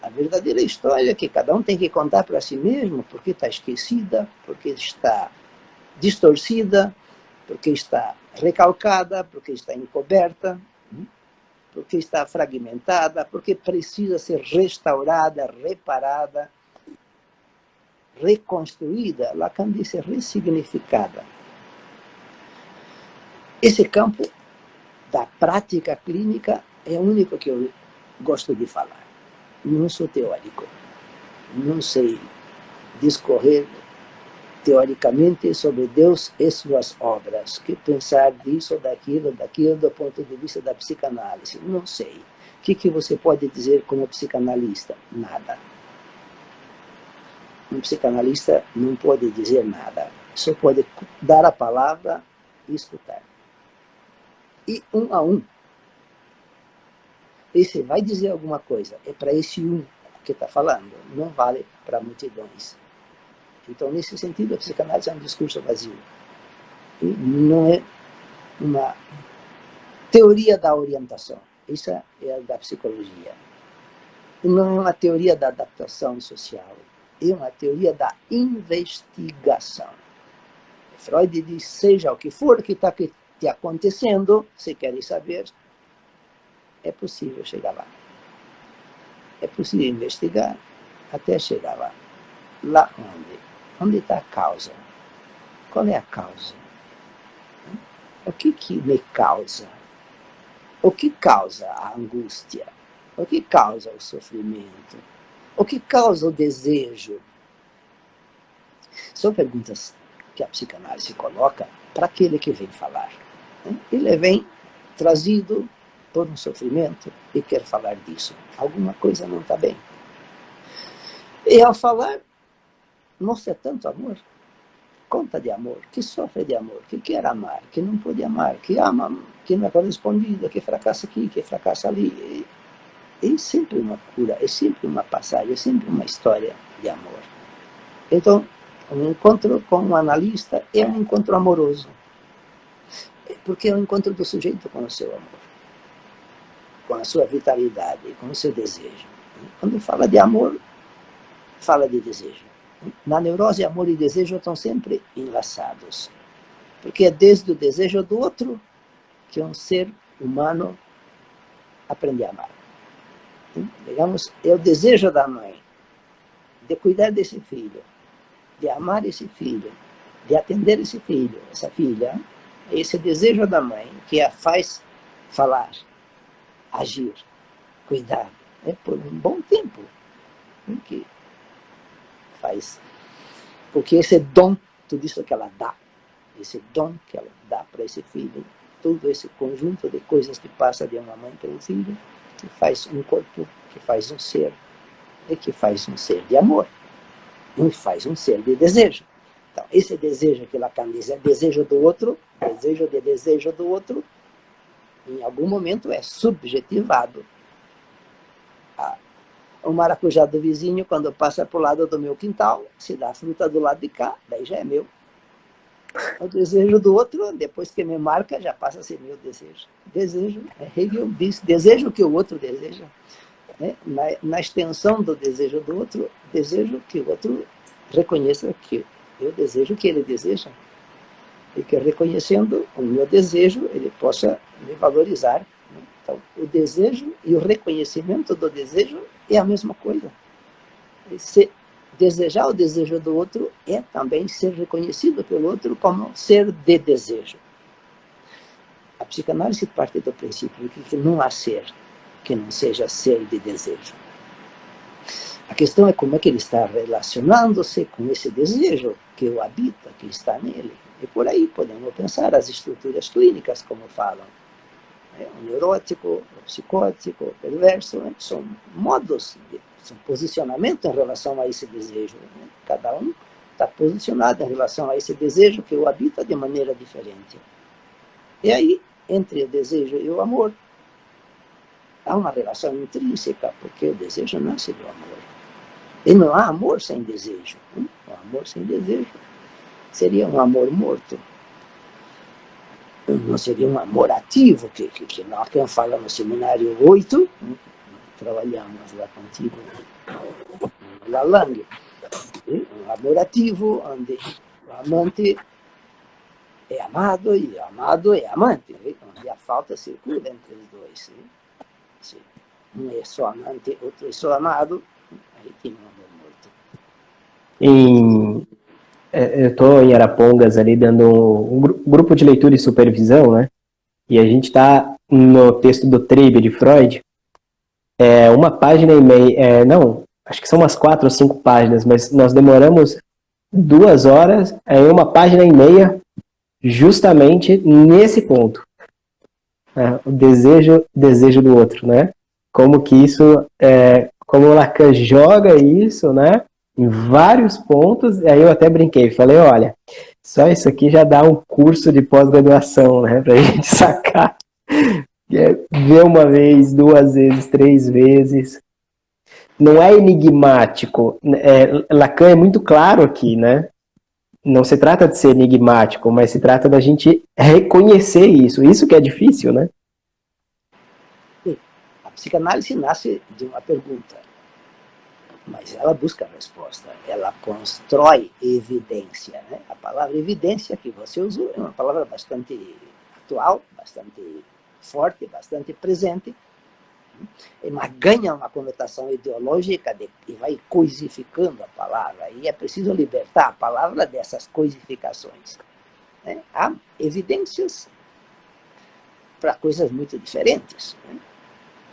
A verdadeira história que cada um tem que contar para si mesmo, porque está esquecida, porque está distorcida, porque está recalcada, porque está encoberta, porque está fragmentada, porque precisa ser restaurada, reparada, reconstruída. Lacan disse ressignificada. Esse campo da prática clínica é o único que eu gosto de falar. Não sou teórico. Não sei discorrer teoricamente sobre Deus e suas obras. Que pensar disso, daquilo, do ponto de vista da psicanálise? Não sei. O que você pode dizer como psicanalista? Nada. Um psicanalista não pode dizer nada. Só pode dar a palavra e escutar. E um a um. E se vai dizer alguma coisa, é para esse um que está falando. Não vale para multidões. Então, nesse sentido, a psicanálise é um discurso vazio. E não é uma teoria da orientação. Isso é a da psicologia. E não é uma teoria da adaptação social. É uma teoria da investigação. Freud diz, seja o que for que está te acontecendo, se queres saber, é possível chegar lá. É possível investigar até chegar lá. Lá onde? Onde está a causa? Qual é a causa? O que me causa? O que causa a angústia? O que causa o sofrimento? O que causa o desejo? São perguntas que a psicanálise coloca para aquele que vem falar. Ele vem trazido por um sofrimento e quer falar disso. Alguma coisa não está bem. E ao falar, mostra tanto amor. Conta de amor, que sofre de amor, que quer amar, que não pode amar, que ama, que não é correspondido, que fracassa aqui, que fracassa ali. É sempre uma cura, é sempre uma passagem, é sempre uma história de amor. Então, um encontro com um analista é um encontro amoroso. Porque é o encontro do sujeito com o seu amor, com a sua vitalidade, com o seu desejo. Quando fala de amor, fala de desejo. Na neurose, amor e desejo estão sempre enlaçados. Porque é desde o desejo do outro que um ser humano aprende a amar. Digamos, é o desejo da mãe de cuidar desse filho, de amar esse filho, de atender esse filho, essa filha. É esse desejo da mãe que a faz falar, agir, cuidar. É por um bom tempo que faz. Porque esse dom, tudo isso que ela dá, esse dom que ela dá para esse filho, todo esse conjunto de coisas que passa de uma mãe para um filho, que faz um corpo, que faz um ser, e que faz um ser de amor, e faz um ser de desejo. Então, esse desejo que Lacan diz é desejo do outro, desejo do outro, em algum momento é subjetivado. O maracujá do vizinho, quando passa para o lado do meu quintal, se dá a fruta do lado de cá, daí já é meu. O desejo do outro, depois que me marca, já passa a ser meu desejo. Desejo, Hegel diz, desejo que o outro deseja. Na extensão do desejo do outro, desejo que o outro reconheça que eu desejo que ele deseja. E que reconhecendo o meu desejo, ele possa me valorizar. Então, o desejo e o reconhecimento do desejo é a mesma coisa. Se desejar o desejo do outro é também ser reconhecido pelo outro como ser de desejo. A psicanálise parte do princípio de que não há ser que não seja ser de desejo. A questão é como é que ele está relacionando-se com esse desejo que o habita, que está nele. E por aí podemos pensar as estruturas clínicas, como falam. O neurótico, o psicótico, o perverso, são modos, são posicionamento em relação a esse desejo. Cada um está posicionado em relação a esse desejo que o habita de maneira diferente. E aí, entre o desejo e o amor, há uma relação intrínseca, porque o desejo nasce do amor. E não há amor sem desejo. O amor sem desejo seria um amor morto. Não seria um amor ativo, que nós, quem fala no seminário 8, trabalhamos lá contigo, no Lalang. Um amor ativo, onde o amante é amado e o amado é amante, onde a falta circula entre os dois. Se um é só amante, outro é só amado, aí tem um amor morto. Eu estou em Arapongas ali dando um grupo de leitura e supervisão, né? E a gente está no texto do Treber de Freud, uma página e meia, não, acho que são umas 4 ou 5 páginas, mas nós demoramos 2 horas em uma página e meia justamente nesse ponto. O desejo do outro, né? Como que isso, como o Lacan joga isso, né? Em vários pontos, aí eu até brinquei, falei, olha, só isso aqui já dá um curso de pós-graduação, né, pra gente sacar, ver uma vez, 2 vezes, 3 vezes, não é enigmático, Lacan é muito claro aqui, né, não se trata de ser enigmático, mas se trata da gente reconhecer isso que é difícil, né. A psicanálise nasce de uma pergunta, mas ela busca a resposta, ela constrói evidência. Né? A palavra evidência que você usou é uma palavra bastante atual, bastante forte, bastante presente, mas ganha uma conotação ideológica e vai coisificando a palavra, e é preciso libertar a palavra dessas coisificações. Né? Há evidências para coisas muito diferentes. Né?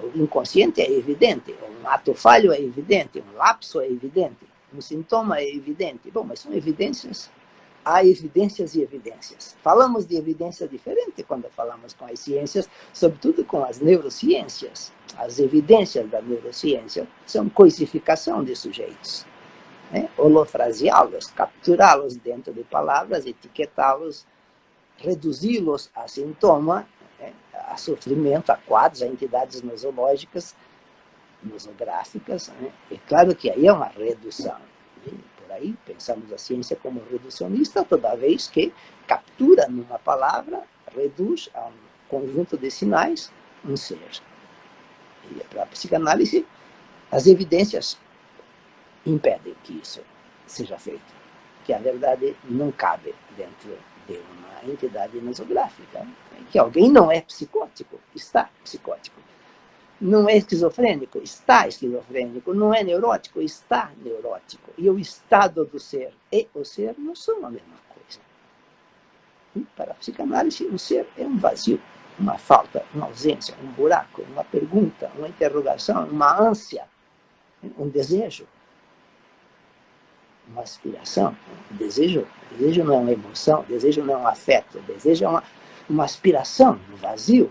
O inconsciente é evidente, um ato falho é evidente, um lapso é evidente, um sintoma é evidente. Bom, mas são evidências. Há evidências e evidências. Falamos de evidência diferente quando falamos com as ciências, sobretudo com as neurociências. As evidências da neurociência são coisificação de sujeitos. Né? Holofraseá-los, capturá-los dentro de palavras, etiquetá-los, reduzi-los a sintoma, né? A sofrimento, a quadros, a entidades nosológicas, nosográficas. Né? É claro que aí é uma redução. Né? Aí pensamos a ciência como reducionista, toda vez que captura numa palavra, reduz a um conjunto de sinais um ser. E para a psicanálise, as evidências impedem que isso seja feito, que a verdade não cabe dentro de uma entidade nosográfica, que alguém não é psicótico, está psicótico. Não é esquizofrênico, está esquizofrênico. Não é neurótico, está neurótico. E o estado do ser e o ser não são a mesma coisa. E para a psicanálise, o ser é um vazio, uma falta, uma ausência, um buraco, uma pergunta, uma interrogação, uma ânsia, um desejo, uma aspiração. Desejo não é uma emoção, desejo não é um afeto, desejo é uma aspiração, um vazio,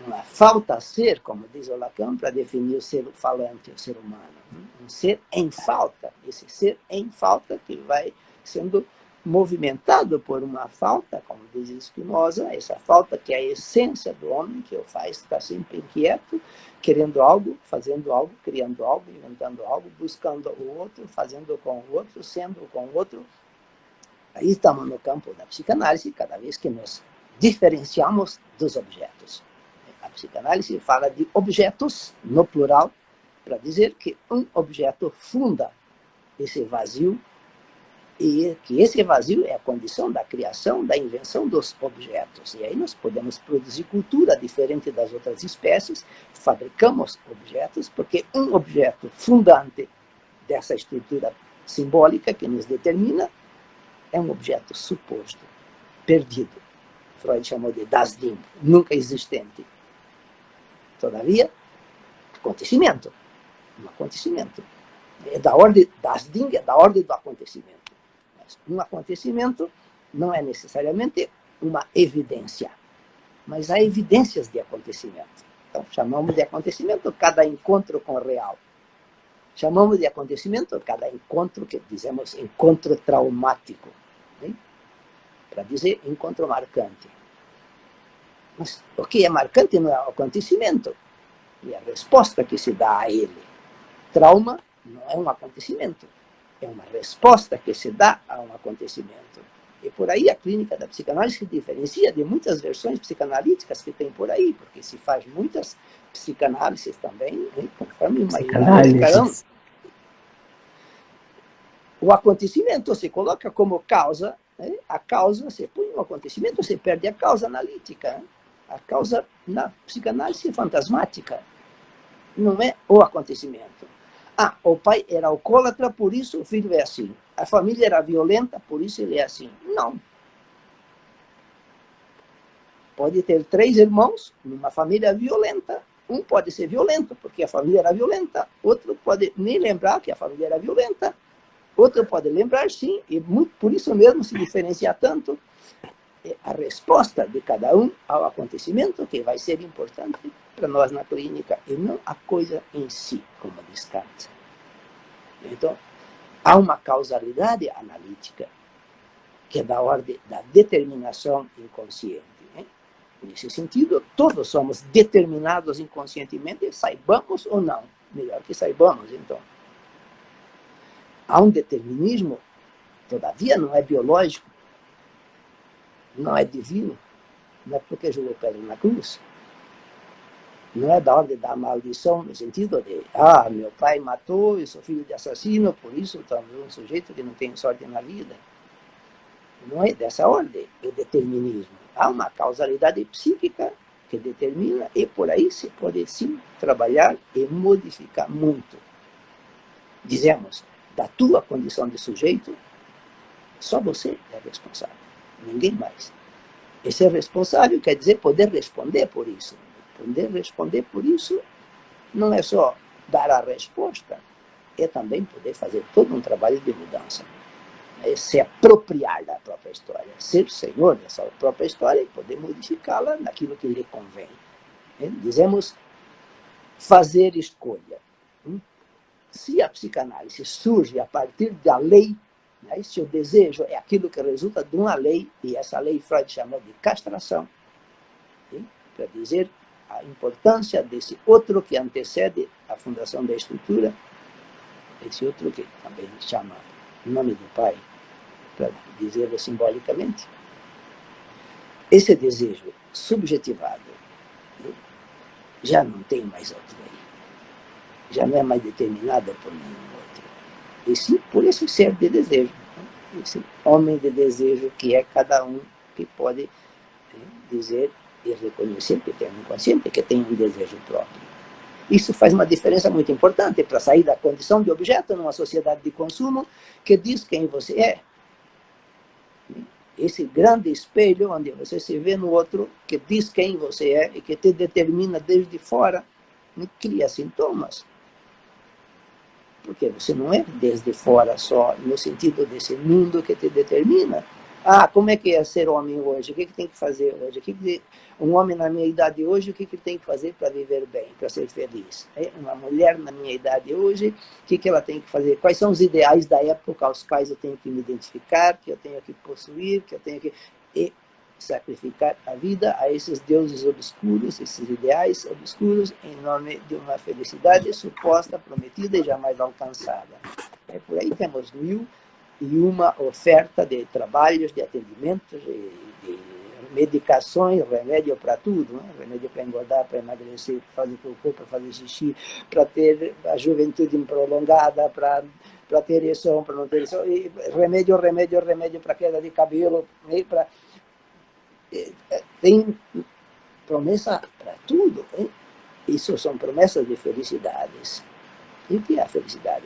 uma falta a ser, como diz o Lacan, para definir o ser falante, o ser humano. Um ser em falta. Esse ser em falta que vai sendo movimentado por uma falta, como diz Spinoza, essa falta que é a essência do homem, que o faz estar sempre inquieto, querendo algo, fazendo algo, criando algo, inventando algo, buscando o outro, fazendo com o outro, sendo com o outro. Aí estamos no campo da psicanálise, cada vez que nos diferenciamos dos objetos. A psicanálise fala de objetos, no plural, para dizer que um objeto funda esse vazio e que esse vazio é a condição da criação, da invenção dos objetos. E aí nós podemos produzir cultura diferente das outras espécies, fabricamos objetos, porque um objeto fundante dessa estrutura simbólica que nos determina é um objeto suposto, perdido. Freud chamou de das Ding, nunca existente. Todavia, acontecimento. Um acontecimento. É da ordem das Ding, é da ordem do acontecimento. Mas um acontecimento não é necessariamente uma evidência, mas há evidências de acontecimento. Então, chamamos de acontecimento cada encontro com o real. Chamamos de acontecimento cada encontro que dizemos encontro traumático. Né? Para dizer encontro marcante. Mas o que é marcante não é o acontecimento, é a resposta que se dá a ele. Trauma não é um acontecimento, é uma resposta que se dá a um acontecimento. E por aí a clínica da psicanálise se diferencia de muitas versões psicanalíticas que tem por aí, porque se faz muitas psicanálises também, né, conforme Psicanálises. O acontecimento se coloca como causa, né? A causa, você põe o acontecimento, você perde a causa analítica. Né? A causa na psicanálise fantasmática não é o acontecimento. Ah, o pai era alcoólatra, por isso o filho é assim. A família era violenta, por isso ele é assim. Não. Pode ter 3 irmãos numa família violenta. Um pode ser violento, porque a família era violenta. Outro pode nem lembrar que a família era violenta. Outro pode lembrar, sim, e muito, por isso mesmo se diferencia tanto a resposta de cada um ao acontecimento, que vai ser importante para nós na clínica, e não a coisa em si, como diz Kant. Então, há uma causalidade analítica, que é da ordem da determinação inconsciente. Né? Nesse sentido, todos somos determinados inconscientemente, saibamos ou não. Melhor que saibamos, então. Há um determinismo, todavia não é biológico, não é divino, não é porque jogou pedra na cruz, não é da ordem da maldição, no sentido de, meu pai matou, eu sou filho de assassino, por isso estamos um sujeito que não tem sorte na vida. Não é dessa ordem o determinismo. Há uma causalidade psíquica que determina, e por aí se pode sim trabalhar e modificar muito. Dizemos, da tua condição de sujeito, só você é responsável, ninguém mais. E ser responsável quer dizer poder responder por isso. Poder responder por isso não é só dar a resposta, é também poder fazer todo um trabalho de mudança. É se apropriar da própria história, ser senhor dessa própria história e poder modificá-la naquilo que lhe convém. Dizemos fazer escolha. Se a psicanálise surge a partir da lei, né, se o desejo é aquilo que resulta de uma lei, e essa lei Freud chamou de castração, para dizer a importância desse outro que antecede a fundação da estrutura, esse outro que também chama o nome do pai, para dizê-lo simbolicamente. Esse desejo subjetivado já não tem mais outra lei, já não é mais determinado por nenhum outro, e sim por esse ser de desejo, esse homem de desejo que é cada um que pode dizer e reconhecer que tem um inconsciente, que tem um desejo próprio. Isso faz uma diferença muito importante para sair da condição de objeto numa sociedade de consumo que diz quem você é. Esse grande espelho onde você se vê no outro, que diz quem você é e que te determina desde fora, cria sintomas. Porque você não é desde fora só, no sentido desse mundo que te determina. Como é que é ser homem hoje? O que tem que fazer hoje? Um homem na minha idade hoje, o que tem que fazer para viver bem, para ser feliz? Uma mulher na minha idade hoje, o que ela tem que fazer? Quais são os ideais da época aos quais eu tenho que me identificar, que eu tenho que possuir, que eu tenho que... E sacrificar a vida a esses deuses obscuros, esses ideais obscuros, em nome de uma felicidade suposta, prometida e jamais alcançada. Por aí temos 1001 oferta de trabalhos, de atendimentos, de medicações, remédio para tudo, né? Remédio para engordar, para emagrecer, para fazer cocô, para fazer xixi, para ter a juventude prolongada, para ter ereção, para não ter ereção, e remédio para queda de cabelo, tem promessa para tudo, hein? Isso são promessas de felicidades. E o que é a felicidade?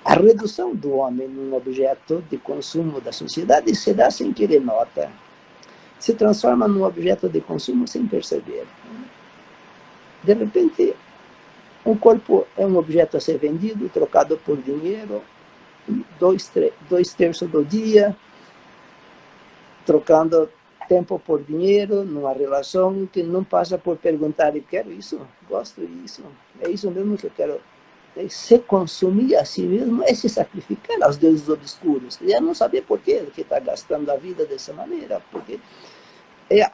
A redução do homem num objeto de consumo da sociedade se dá sem que ele nota. Se transforma num objeto de consumo sem perceber. De repente, um corpo é um objeto a ser vendido, trocado por dinheiro, 2/3 do dia, trocando tempo por dinheiro, numa relação que não passa por perguntar, eu quero isso, gosto disso, é isso mesmo que eu quero. Se consumir a si mesmo é se sacrificar aos deuses obscuros. É não saber por que está gastando a vida dessa maneira. Porque,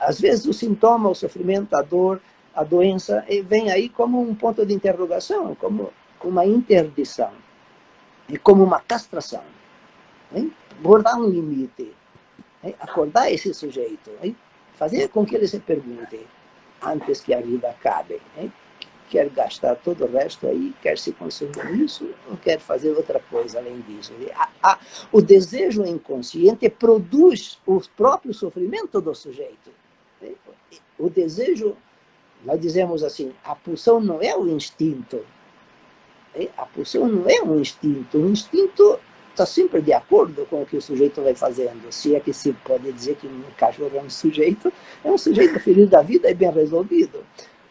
às vezes, o sintoma, o sofrimento, a dor, a doença, vem aí como um ponto de interrogação, como uma interdição, e como uma castração. Bordar um limite. Acordar esse sujeito, fazer com que ele se pergunte, antes que a vida acabe, quer gastar todo o resto aí, quer se consumir nisso, ou quer fazer outra coisa além disso. O desejo inconsciente produz o próprio sofrimento do sujeito. O desejo, nós dizemos assim, a pulsão não é o instinto. A pulsão não é um instinto. O instinto está sempre de acordo com o que o sujeito vai fazendo. Se é que se pode dizer que um cachorro é um sujeito feliz da vida e bem resolvido.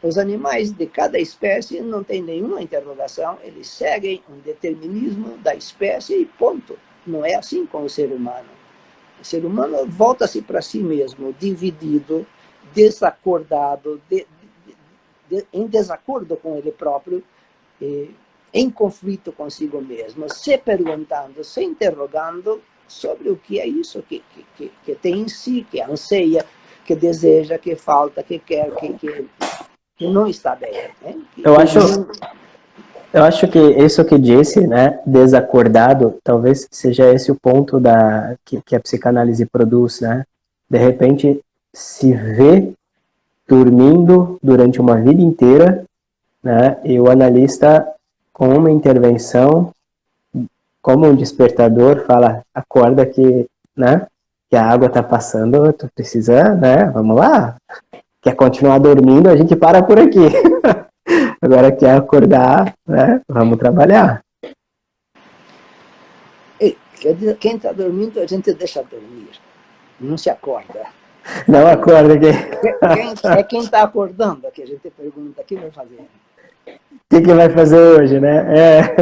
Os animais de cada espécie não têm nenhuma interrogação, eles seguem um determinismo da espécie e ponto. Não é assim com o ser humano. O ser humano volta-se para si mesmo, dividido, desacordado, em desacordo com ele próprio, em conflito consigo mesmo, se perguntando, se interrogando sobre o que é isso que tem em si, que anseia, que deseja, que falta, que quer, que não está bem. Né? Eu acho que isso que disse, né, desacordado, talvez seja esse o ponto que a psicanálise produz, né? De repente, se vê dormindo durante uma vida inteira, né, e o analista, com uma intervenção, como um despertador, fala, acorda que, né, que a água está passando, tu precisa, né, vamos lá. Quer continuar dormindo, a gente para por aqui. Agora quer acordar, né, vamos trabalhar. Quem está dormindo, a gente deixa dormir. não se acorda. Não acorda aqui. Quem está acordando que a gente pergunta, o que vai fazer? O que vai fazer hoje, né?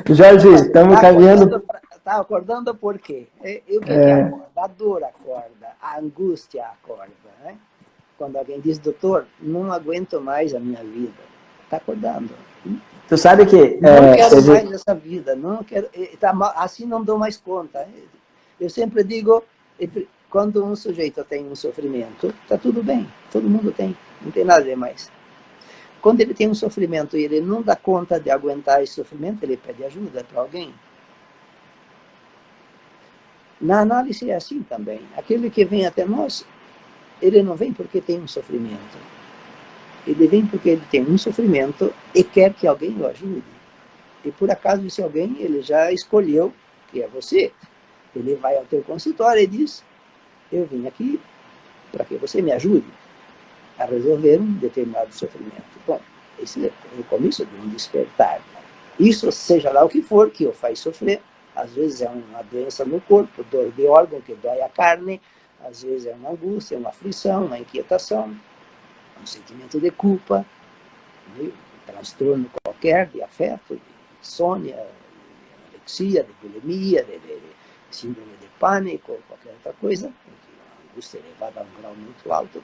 Jorge, estamos caminhando... Está acordando por quê? E o que acorda? A dor acorda, a angústia acorda. Né? Quando alguém diz, doutor, não aguento mais a minha vida. Está acordando. Tu sabe que... Não quero mais essa vida. Não quero, assim não dou mais conta. Eu sempre digo, quando um sujeito tem um sofrimento, está tudo bem. Todo mundo tem. Não tem nada demais. Quando ele tem um sofrimento e ele não dá conta de aguentar esse sofrimento, ele pede ajuda para alguém. Na análise é assim também. Aquele que vem até nós, ele não vem porque tem um sofrimento. Ele vem porque ele tem um sofrimento e quer que alguém o ajude. E por acaso esse alguém, ele já escolheu que é você. Ele vai ao teu consultório e diz, eu vim aqui para que você me ajude a resolver um determinado sofrimento. Bom, esse é o começo de um despertar. Isso, seja lá o que for, que o faz sofrer. Às vezes é uma doença no corpo, dor de órgão que dói a carne. Às vezes é uma angústia, uma aflição, uma inquietação, um sentimento de culpa, um transtorno qualquer de afeto, de insônia, de anorexia, de bulimia, de síndrome de pânico, qualquer outra coisa, uma angústia elevada a um grau muito alto,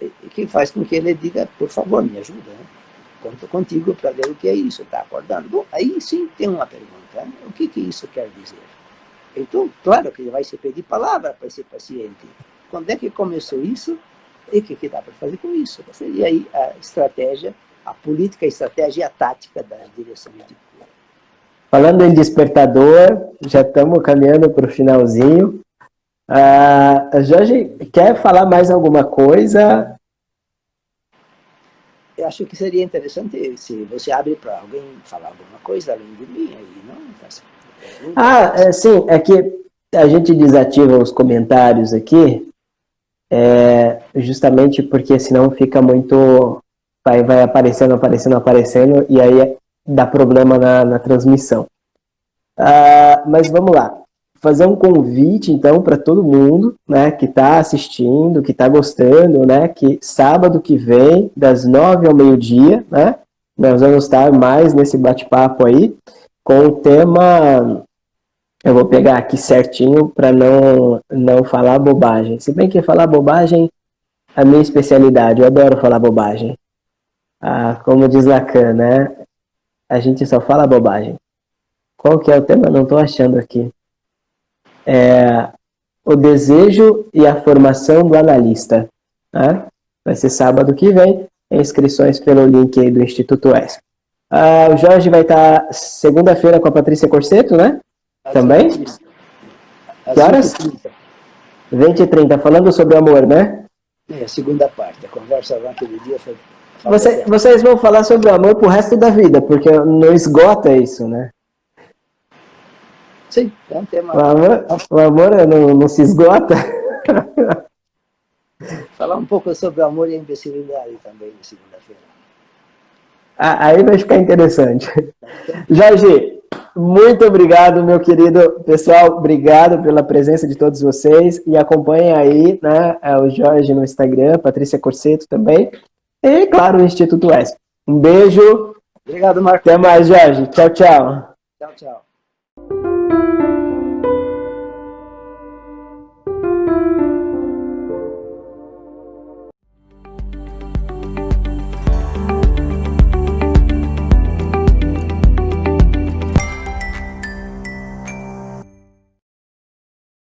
e que faz com que ele diga, por favor, me ajuda, né? Conto contigo para ver o que é isso, está acordando? Bom, aí sim tem uma pergunta, né? O que isso quer dizer? Então, claro que ele vai se pedir palavra para esse paciente. Quando é que começou isso? E o que dá para fazer com isso? E aí a estratégia, a política, a estratégia e a tática das direções de cura. Falando em despertador, já estamos caminhando para o finalzinho. Jorge, quer falar mais alguma coisa? Eu acho que seria interessante se você abre para alguém falar alguma coisa além de mim. Aí, não? Sim, é que a gente desativa os comentários aqui, justamente porque senão fica muito... Vai aparecendo, e aí dá problema na transmissão. Mas vamos lá. Fazer um convite, então, para todo mundo, né, que está assistindo, que está gostando, né, que sábado que vem, das 9 ao meio-dia, né, nós vamos estar mais nesse bate-papo aí, com o tema... Eu vou pegar aqui certinho para não falar bobagem. Se bem que falar bobagem é a minha especialidade, eu adoro falar bobagem. Como diz Lacan, né? A gente só fala bobagem. Qual que é o tema? Não estou achando aqui. O desejo e a formação do analista. Né? Vai ser sábado que vem. Inscrições pelo link aí do Instituto ESP. O Jorge vai estar segunda-feira com a Patrícia Corsetto, né? Também? Que horas? 20h30, falando sobre amor, né? A segunda parte. A conversa naquele dia foi... Vocês vão falar sobre o amor pro resto da vida, porque não esgota isso, né? Sim, é um tema... O amor não se esgota? Falar um pouco sobre o amor e a imbecilidade também na segunda-feira. Aí vai ficar interessante. Jorge, muito obrigado, meu querido. Pessoal, obrigado pela presença de todos vocês. E acompanhem aí, né, o Jorge no Instagram, Patrícia Corsetto também. E, claro, o Instituto ESP. Um beijo. Obrigado, Marcos. Até mais, Jorge. Tchau, tchau. Tchau, tchau.